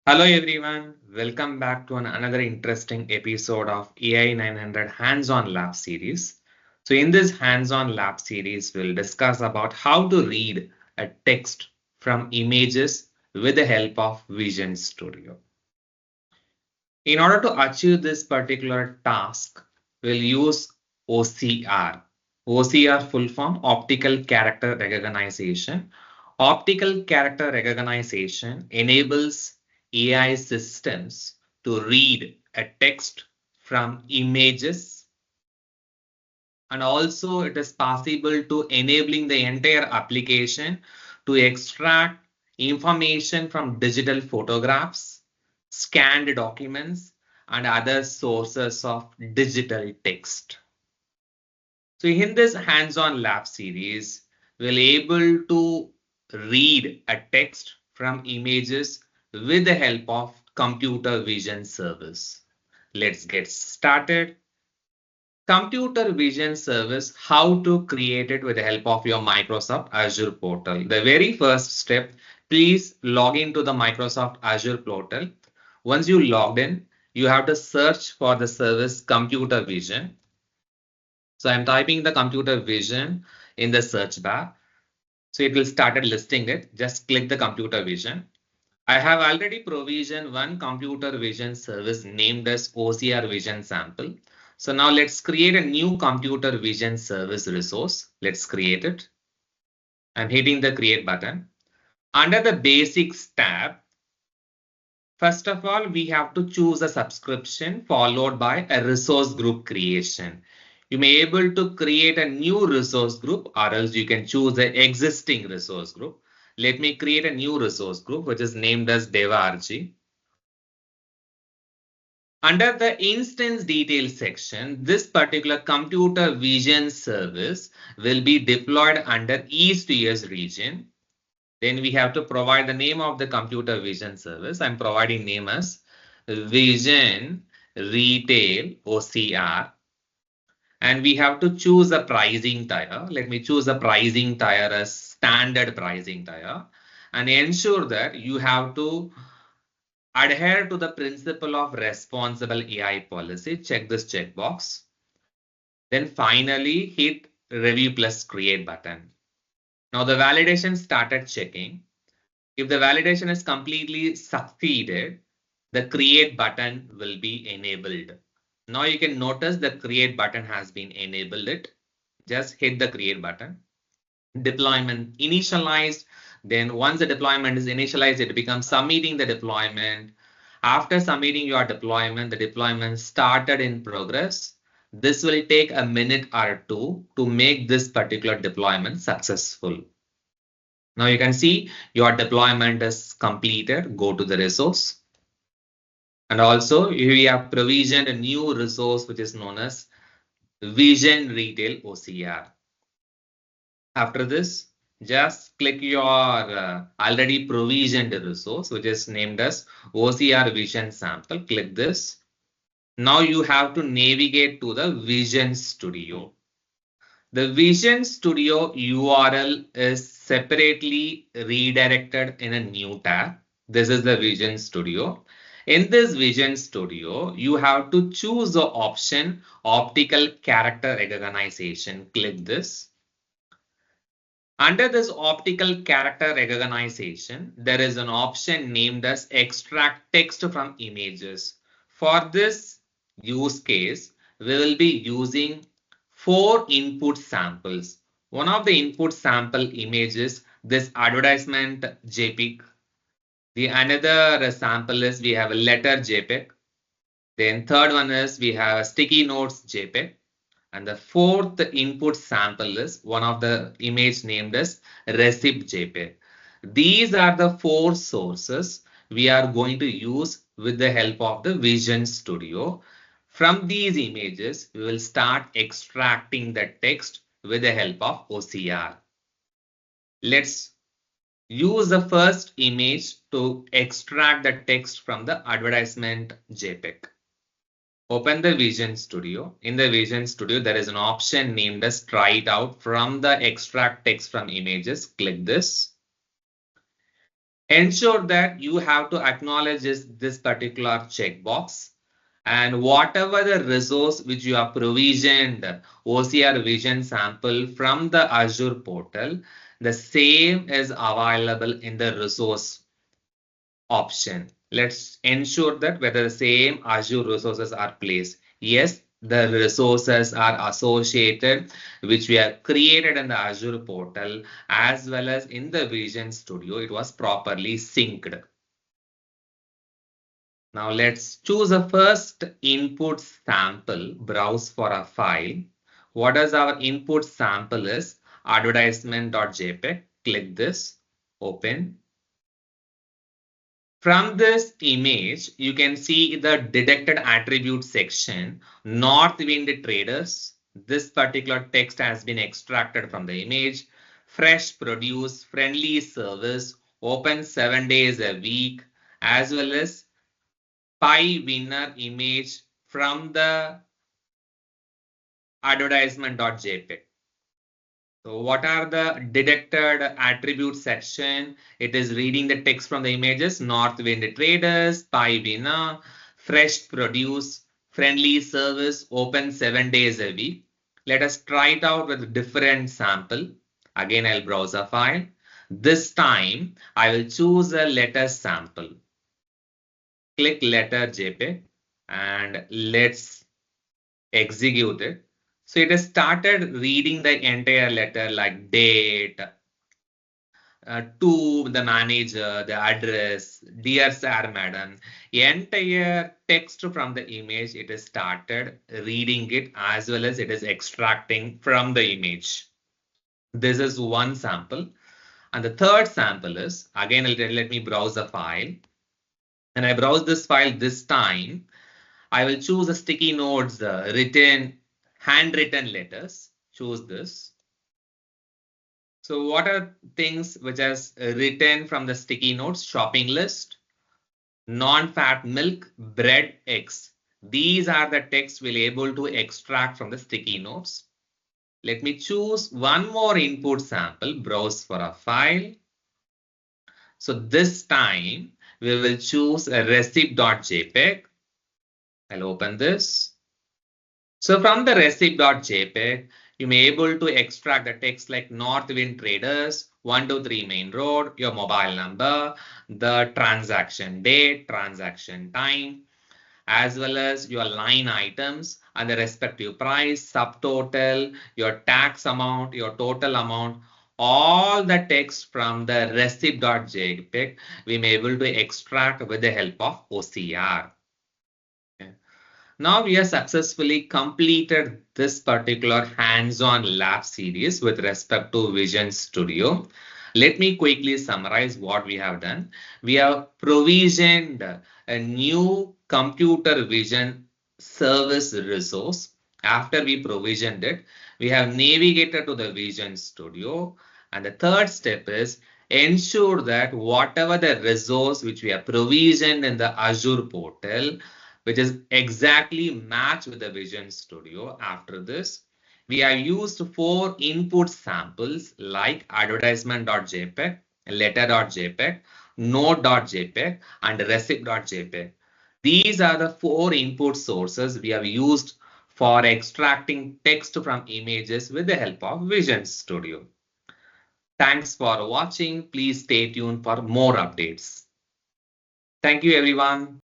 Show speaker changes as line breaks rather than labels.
Hello everyone, welcome back to another interesting episode of AI 900 Hands-on Lab series. So in this hands-on lab series, we'll discuss about how to read a text from images with the help of Vision Studio. In order to achieve this particular task, we'll use OCR. OCR full form, optical character recognition. Optical character recognition enables AI systems to read a text from images, and also it is possible to enabling the entire application to extract information from digital photographs, scanned documents, and other sources of digital text. So in this hands-on lab series, we'll able to read a text from images with the help of computer vision service. Let's get started. Computer vision service, how to create it with the help of your Microsoft Azure portal. The very first step, please log into the Microsoft Azure portal. Once you logged in, you have to search for the service computer vision. So I'm typing the computer vision in the search bar. So it will start listing it. Just click the computer vision. I have already provisioned one computer vision service named as OCR Vision Sample. So now let's create a new computer vision service resource. Let's create it. I'm hitting the create button. Under the basics tab, first of all, we have to choose a subscription followed by a resource group creation. You may able to create a new resource group, or else you can choose an existing resource group. Let me create a new resource group, which is named as DevRG. Under the instance details section, this particular computer vision service will be deployed under East US region. Then we have to provide the name of the computer vision service. I'm providing name as Vision Retail OCR. And we have to choose a pricing tier. Let me choose a pricing tier as standard pricing tier, and ensure that you have to adhere to the principle of responsible AI policy. Check this checkbox. Then finally hit review plus create button. Now the validation started checking. If the validation is completely succeeded, the create button will be enabled. Now you can notice the create button has been enabled. Just hit the create button. Deployment initialized. Then once the deployment is initialized, it becomes submitting the deployment. After submitting your deployment, the deployment started in progress. This will take a minute or two to make this particular deployment successful. Now you can see your deployment is completed. Go to the resource. And also we have provisioned a new resource which is known as Vision Retail OCR. After this, just click your already provisioned resource, which is named as OCR Vision Sample. Click this. Now you have to navigate to the Vision Studio. The Vision Studio URL is separately redirected in a new tab. This is the Vision Studio. In this Vision Studio, you have to choose the option optical character recognition. Click this. Under this optical character recognition, there is an option named as extract text from images. For this use case, we will be using 4 input samples. One of the input sample images, this advertisement JPEG. The another sample is we have a letter JPEG. Then third one is we have a sticky notes JPEG. And the fourth input sample is one of the image named as receipt JPEG. These are the 4 sources we are going to use with the help of the Vision Studio. From these images, we will start extracting the text with the help of OCR. Let's use the first image to extract the text from the advertisement JPEG. Open the Vision Studio. In the Vision Studio, there is an option named as try it out from the extract text from images. Click this. Ensure that you have to acknowledge this particular checkbox, and whatever the resource which you have provisioned OCR vision sample from the Azure portal, the same is available in the resource option. Let's ensure that whether the same Azure resources are placed. Yes, the resources are associated which we have created in the Azure portal as well as in the Vision Studio. It was properly synced. Now let's choose a first input sample, browse for a file. What is our input sample is advertisement.jpg. Click this, open. From this image, you can see the detected attribute section, Northwind Traders. This particular text has been extracted from the image. Fresh produce, friendly service, open 7 days a week, as well as pie winner image from the advertisement.jpg. So what are the detected attribute section? It is reading the text from the images, Northwind Traders, pie winner, fresh produce, friendly service, open 7 days a week. Let us try it out with a different sample. Again, I'll browse a file. This time, I will choose a letter sample. Click letter JPEG and let's execute it. So it has started reading the entire letter like date, to the manager, the address, dear sir, madam, entire text from the image, it has started reading it as well as it is extracting from the image. This is one sample. And the third sample is, again, let me browse the file. And I browse this file this time. I will choose a sticky notes, handwritten letters. Choose this. So what are things which has written from the sticky notes? Shopping list, non-fat milk, bread, eggs. These are the texts we'll able to extract from the sticky notes. Let me choose one more input sample, browse for a file. So this time we will choose a receipt.jpg. I'll open this. So from the receipt.jpg, you may able to extract the text like Northwind Traders, 123 Main Road, your mobile number, the transaction date, transaction time, as well as your line items and the respective price, subtotal, your tax amount, your total amount, all the text from the receipt.jpg, we may able to extract with the help of OCR. Okay. Now we have successfully completed this particular hands-on lab series with respect to Vision Studio. Let me quickly summarize what we have done. We have provisioned a new computer vision service resource. After we provisioned it, we have navigated to the Vision Studio. And the third step is ensure that whatever the resource which we have provisioned in the Azure portal, which is exactly matched with the Vision Studio. After this, we have used 4 input samples like advertisement.jpg, letter.jpg, node.jpg, and receipt.jpg. These are the 4 input sources we have used for extracting text from images with the help of Vision Studio. Thanks for watching. Please stay tuned for more updates. Thank you, everyone.